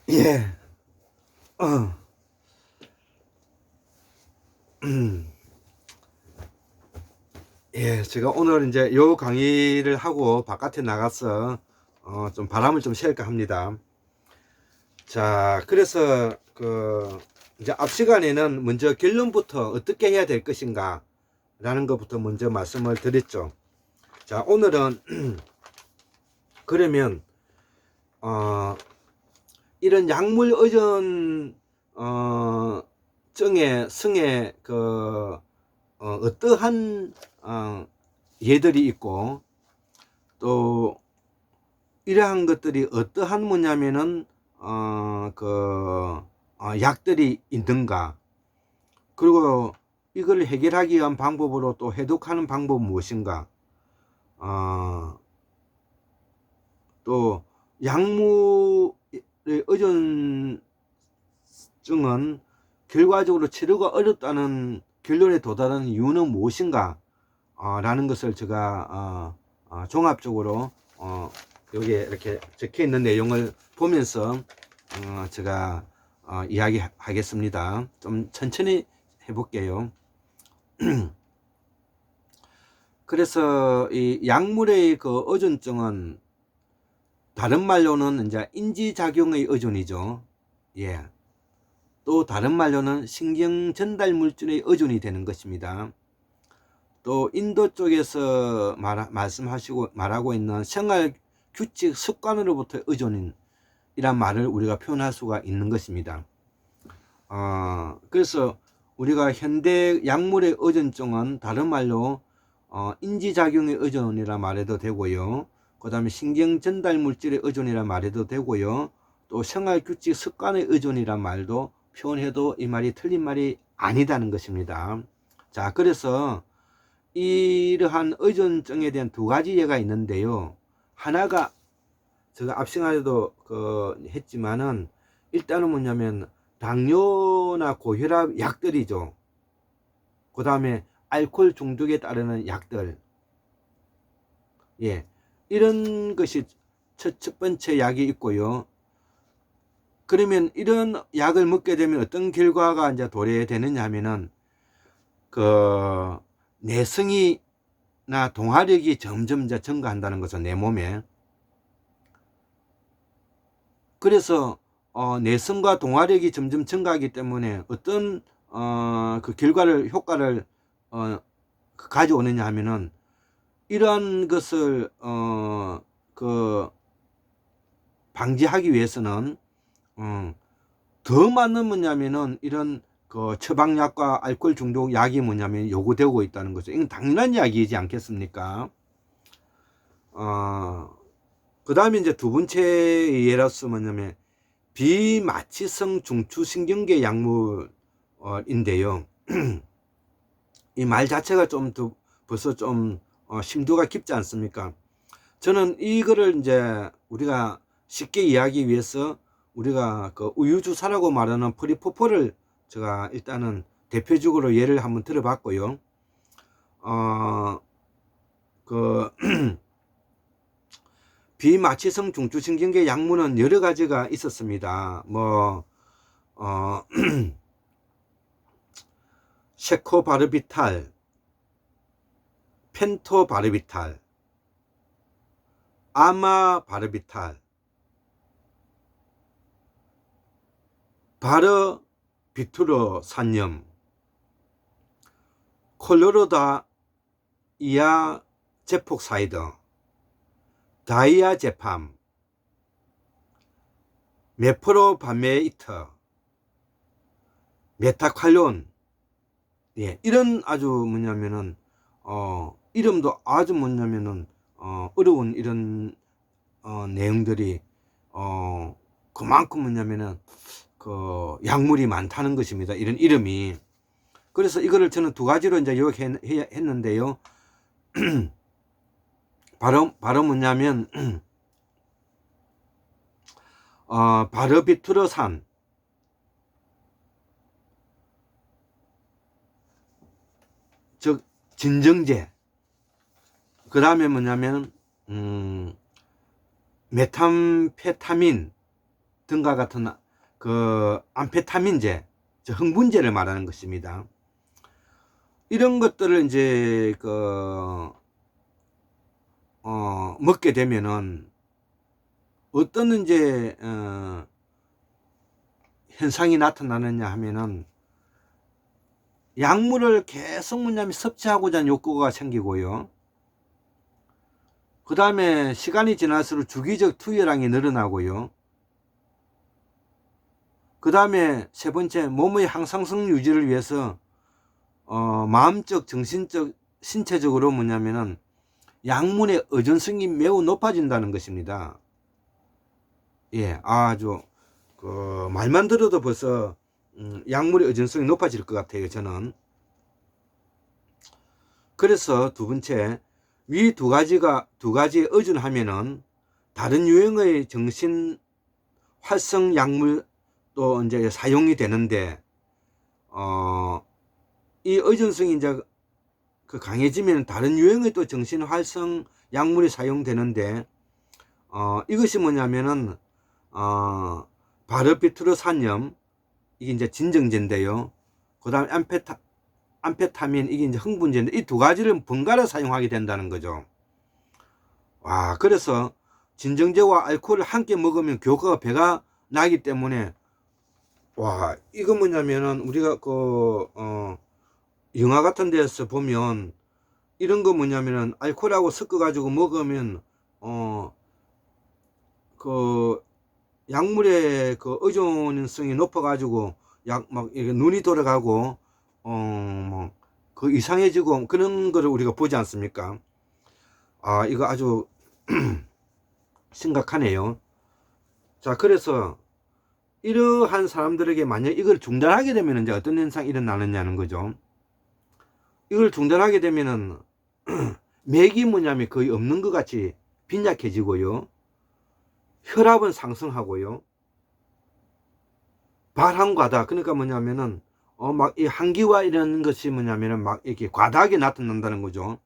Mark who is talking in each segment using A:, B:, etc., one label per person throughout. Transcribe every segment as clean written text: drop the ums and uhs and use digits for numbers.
A: 예. 어. 예, 제가 오늘 이제 요 강의를 하고 바깥에 나가서 좀 바람을 좀 쐴까 합니다. 자, 그래서 이제 앞 시간에는 먼저 결론부터 어떻게 해야 될 것인가 라는 것부터 먼저 말씀을 드렸죠. 자, 오늘은 그러면 이런 약물 의존 증의 성에 어떠한 예들이 있고, 또 이러한 것들이 어떠한 뭐냐면은 약들이 있는가, 그리고 이걸 해결하기 위한 방법으로 또 해독하는 방법은 무엇인가, 또 약물의 의존증은 결과적으로 치료가 어렵다는 결론에 도달하는 이유는 무엇인가 라는 것을 제가 종합적으로 여기에 이렇게 적혀 있는 내용을 보면서 제가 이야기하겠습니다. 좀 천천히 해볼게요. 그래서 이 약물의 그 의존증은 다른 말로는 이제 인지작용의 의존이죠. 예. 또 다른 말로는 신경 전달 물질의 의존이 되는 것입니다. 또 인도 쪽에서 말하고 있는 생활 규칙 습관으로부터 의존인 이란 말을 우리가 표현할 수가 있는 것입니다. 그래서 우리가 현대 약물의 의존증은 다른 말로 인지작용의 의존이라 말해도 되고요, 그 다음에 신경 전달 물질의 의존이라 말해도 되고요, 또 생활 규칙 습관의 의존이란 말도 표현해도 이 말이 틀린 말이 아니다는 것입니다. 자, 그래서 이러한 의존증에 대한 두 가지 예가 있는데요. 하나가 제가 앞 시간에도 했지만은, 일단은 뭐냐면 당뇨나 고혈압 약들이죠. 그 다음에 알코올 중독에 따르는 약들, 예, 이런 것이 첫 번째 약이 있고요. 그러면 이런 약을 먹게 되면 어떤 결과가 이제 도래되느냐 하면은, 내성이나 동화력이 점점 이제 증가한다는 거죠, 내 몸에. 그래서 내성과 동화력이 점점 증가하기 때문에 어떤 효과를 가져오느냐 하면은, 이러한 것을 방지하기 위해서는 더 많은 뭐냐면은 이런 처방약과 알코올 중독 약이 뭐냐면 요구되고 있다는 거죠. 이건 당연한 이야기이지 않겠습니까? 그 다음에 이제 두 번째 예로서 뭐냐면 비마취성 중추신경계 약물인데요. 이 말 자체가 좀 더 벌써 좀 심도가 깊지 않습니까? 저는 이거를 이제 우리가 쉽게 이해하기 위해서 우리가 우유주사라고 말하는 프리포폴을 제가 일단은 대표적으로 예를 한번 들어봤고요. 비마취성 중추신경계 약물은 여러 가지가 있었습니다. 셰코바르비탈, 펜토바르비탈, 아마바르비탈, 바르비투르산염, 콜로로다 이아제폭사이드, 다이아제팜, 메프로바메이터, 메타칼론, 예, 이런 아주 뭐냐면은 이름도 아주 뭐냐면은 어려운 이런 내용들이 그만큼 뭐냐면은 약물이 많다는 것입니다. 이런 이름이. 그래서 이거를 저는 두 가지로 이제 요약했는데요. 바로 뭐냐면 바르비투르산, 즉 진정제, 그 다음에 뭐냐면 메탐페타민, 등과 같은 그 암페타민제, 흥분제를 말하는 것입니다. 이런 것들을 이제 먹게 되면은 어떤 이제 현상이 나타나느냐 하면은 약물을 계속 뭐냐면 섭취하고자 하는 욕구가 생기고요. 그 다음에 시간이 지날수록 주기적 투여량이 늘어나고요. 그 다음에 세 번째, 몸의 항상성 유지를 위해서 마음적, 정신적, 신체적으로 뭐냐면은 약물의 의존성이 매우 높아진다는 것입니다. 예, 아주 말만 들어도 벌써 약물의 의존성이 높아질 것 같아요, 저는. 그래서 두 번째, 위 두 가지에 의존하면은 다른 유형의 정신 활성 약물 또 이제 사용이 되는데, 이 의존성이 이제 강해지면 다른 유형의 또 정신 활성 약물이 사용되는데, 이것이 뭐냐면은, 바르비트루산염, 이게 이제 진정제인데요. 그 다음에 암페타민, 이게 이제 흥분제인데, 이 두 가지를 번갈아 사용하게 된다는 거죠. 와, 그래서 진정제와 알코올을 함께 먹으면 교과가 배가 나기 때문에, 와, 이거 뭐냐면은 우리가 영화 같은 데서 보면 이런 거 뭐냐면은 알코올하고 섞어 가지고 먹으면 그 약물의 그 의존성이 높아 가지고 막 눈이 돌아가고 뭐 그 이상해지고 그런 거를 우리가 보지 않습니까? 아, 이거 아주 심각하네요. 자, 그래서 이러한 사람들에게 만약 이걸 중단하게 되면 이제 어떤 현상이 일어나느냐는 거죠. 이걸 중단하게 되면은 맥이 뭐냐면 거의 없는 것 같이 빈약해지고요. 혈압은 상승하고요. 발한과다, 그러니까 뭐냐면은 막 이 한기와 이런 것이 뭐냐면은 막 이렇게 과다하게 나타난다는 거죠.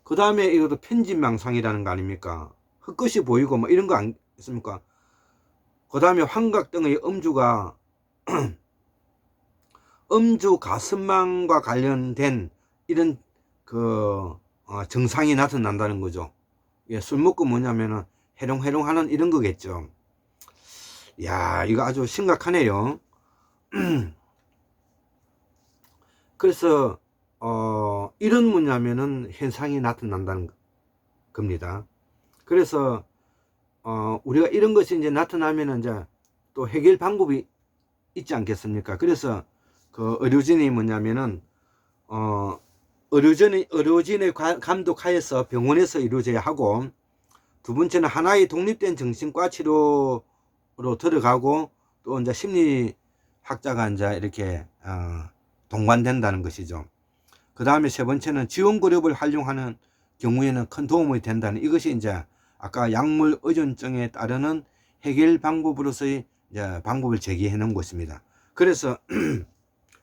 A: 그 다음에 이것도 편진망상이라는 거 아닙니까? 흙것이 보이고 뭐 이런 거 아닙니까? 그 다음에 환각 등의 음주가 음주 가슴망과 관련된 이런 증상이 나타난다는 거죠. 예, 술 먹고 뭐냐면은 해롱해롱 하는 이런 거겠죠. 야, 이거 아주 심각하네요. 그래서 이런 뭐냐면은 현상이 나타난다는 겁니다. 그래서 우리가 이런 것이 이제 나타나면은 이제 또 해결 방법이 있지 않겠습니까? 그래서 그 의료진이 뭐냐면은 의료진의 감독하에서 병원에서 이루어져야 하고, 두 번째는 하나의 독립된 정신과 치료로 들어가고, 또 이제 심리학자가 이제 이렇게 동반된다는 것이죠. 그 다음에 세 번째는 지원 그룹을 활용하는 경우에는 큰 도움이 된다는, 이것이 이제 아까 약물 의존증에 따르는 해결 방법으로서의 이제 방법을 제기해 놓은 것입니다. 그래서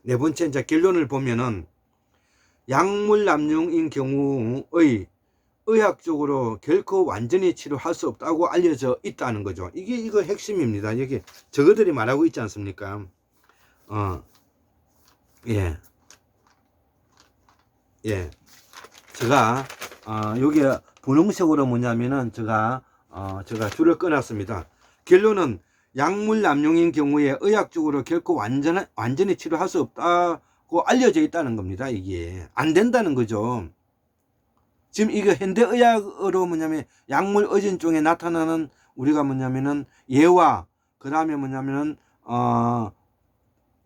A: 네 번째 이제 결론을 보면은 약물 남용인 경우의 의학적으로 결코 완전히 치료할 수 없다고 알려져 있다는 거죠. 이거 핵심입니다. 여기 저거들이 말하고 있지 않습니까? 예. 제가 여기 분홍색으로 뭐냐면은 제가 줄을 끊었습니다. 결론은 약물 남용인 경우에 의학적으로 결코 완전히 치료할 수 없다고 알려져 있다는 겁니다. 이게 안 된다는 거죠. 지금 이거 현대의학으로 뭐냐면 약물 의존증에 나타나는 우리가 뭐냐면은 예와, 그 다음에 뭐냐면은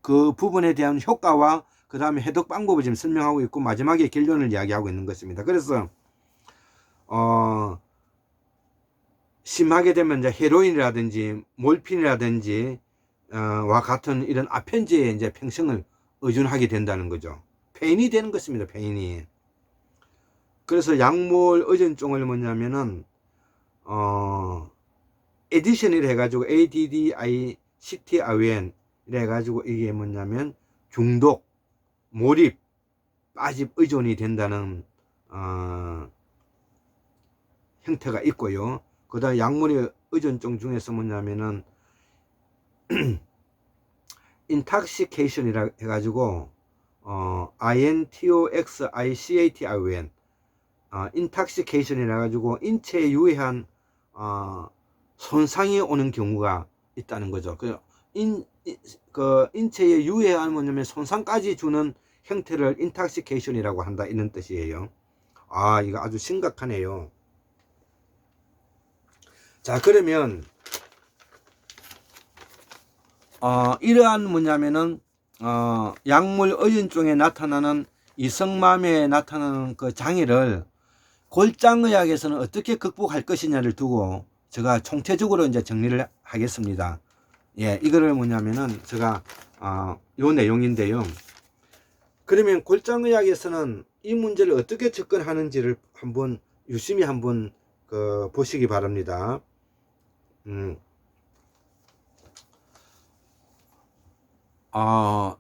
A: 그 부분에 대한 효과와 그 다음에 해독 방법을 지금 설명하고 있고, 마지막에 결론을 이야기하고 있는 것입니다. 그래서 심하게 되면 이제 헤로인이라든지 몰핀이라든지 와 같은 이런 아펜제에 이제 평생을 의존하게 된다는 거죠. 폐인이 되는 것입니다. 폐인이. 그래서 약물 의존증을 뭐냐면은 에디션이라 해가지고 ADDICT-ION 이래 가지고 이게 뭐냐면 중독, 몰입, 빠집, 의존이 된다는 형태가 있고요. 그 다음 약물의 의존증 중에서 뭐냐면은 intoxication이라 해가지고 intoxication intoxication이라 가지고 인체에 유해한 손상이 오는 경우가 있다는 거죠. 인체에 유해한 뭐냐면 손상까지 주는 형태를 intoxication이라고 한다, 이런 뜻이에요. 이거 아주 심각하네요. 자, 그러면 이러한 뭐냐면은 약물 의존증에 나타나는 이성마매에 나타나는 그 장애를 골장의학에서는 어떻게 극복할 것이냐를 두고 제가 총체적으로 이제 정리를 하겠습니다. 예, 이거를 뭐냐면은 제가 요 내용인데요. 그러면 골장의학에서는 이 문제를 어떻게 접근하는지를 한번 유심히 한번 보시기 바랍니다.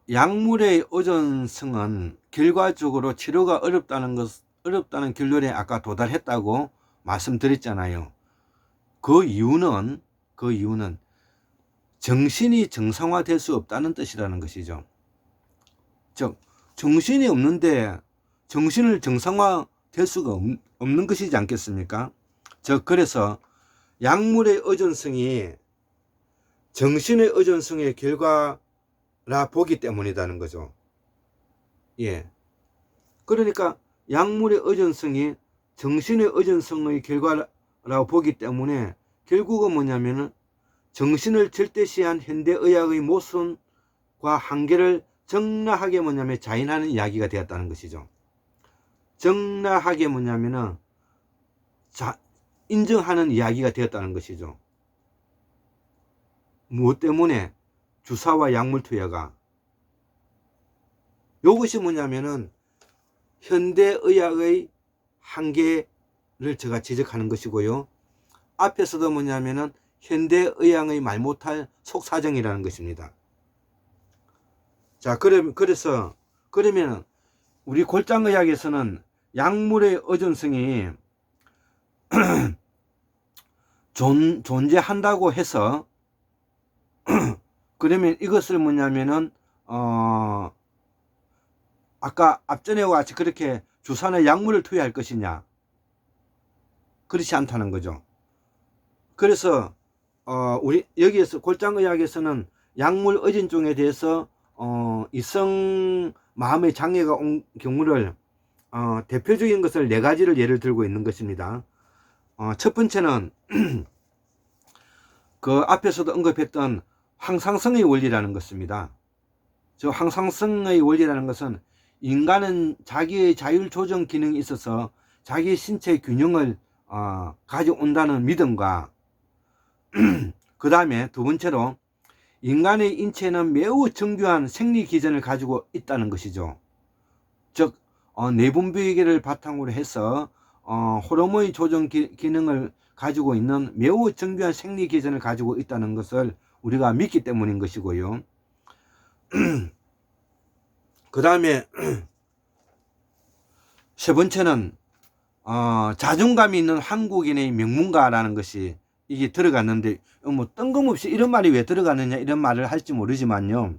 A: 약물의 의존성은 결과적으로 치료가 어렵다는 결론에 아까 도달했다고 말씀드렸잖아요. 그 이유는 정신이 정상화될 수 없다는 뜻이라는 것이죠. 즉, 정신이 없는데 정신을 정상화될 수가 없는 것이지 않겠습니까? 즉, 그래서 약물의 의존성이 정신의 의존성의 결과라 보기 때문이라는 거죠. 예. 그러니까 약물의 의존성이 정신의 의존성의 결과라고 보기 때문에 결국은 뭐냐면은 정신을 절대시한 현대의학의 모순과 한계를 적나하게 뭐냐면 자인하는 이야기가 되었다는 것이죠. 적나하게 뭐냐면은 인정하는 이야기가 되었다는 것이죠. 무엇 때문에? 주사와 약물 투여가. 이것이 뭐냐면은 현대의학의 한계를 제가 지적하는 것이고요. 앞에서도 뭐냐면은 현대의학의 말 못할 속사정이라는 것입니다. 자, 그래서 그러면 우리 골장의학에서는 약물의 의존성이 존재한다고 해서 그러면 이것을 뭐냐면은 아까 앞전에와 같이 그렇게 주사나 약물을 투여할 것이냐? 그렇지 않다는 거죠. 그래서 우리 여기에서 골장의학에서는 약물 의존증에 대해서 이성 마음의 장애가 온 경우를 대표적인 것을 4가지를 예를 들고 있는 것입니다. 첫 번째는 그 앞에서도 언급했던 항상성의 원리라는 것입니다. 저 항상성의 원리라는 것은 인간은 자기의 자율 조정 기능이 있어서 자기 신체 균형을 가져온다는 믿음과 그 다음에 두 번째로 인간의 인체는 매우 정교한 생리 기전을 가지고 있다는 것이죠. 즉 내분비계를 바탕으로 해서 호르몬의 조정 기능을 가지고 있는 매우 정교한 생리 기전을 가지고 있다는 것을 우리가 믿기 때문인 것이고요. 그 다음에 세 번째는 자존감이 있는 한국인의 명문가라는 것이 이게 들어갔는데 뭐 뜬금없이 이런 말이 왜 들어갔느냐 이런 말을 할지 모르지만요.